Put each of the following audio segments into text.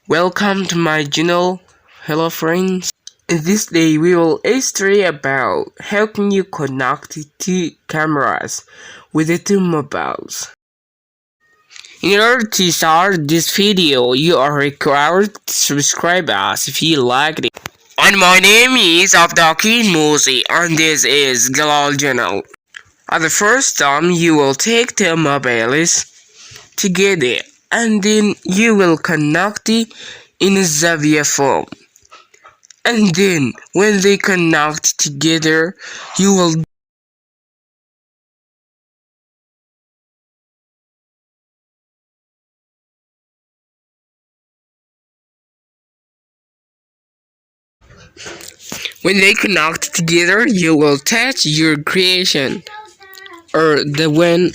Welcome to my channel. Hello friends. In this day we will study about how can you connect two cameras with the two mobiles. In order to start this video, you are required to subscribe us if you liked it. And my name is Abdaki Musi and this is Galal channel. At the first time you will take the mobiles together and then you will connect it in a Xavier form. And then when they connect together, you will touch your creation or when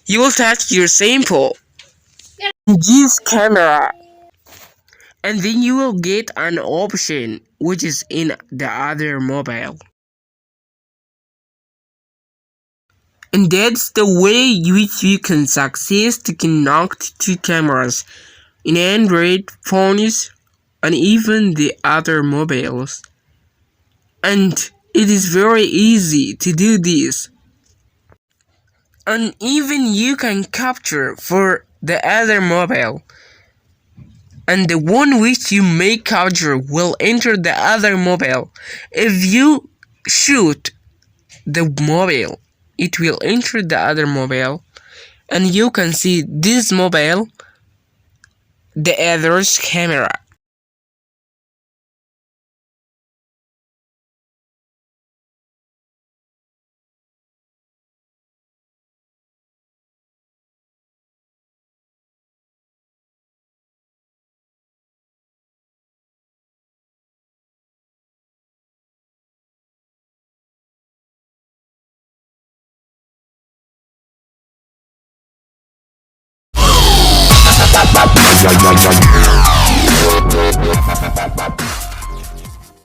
you will touch your sample this camera, and then you will get an option which is in the other mobile. And that's the way which you can success to connect two cameras in Android phones and even the other mobiles. And it is very easy to do this. And even you can capture for the other mobile. And the one which you may capture will enter the other mobile. If you shoot the mobile, it will enter the other mobile. And you can see this mobile, the other's camera.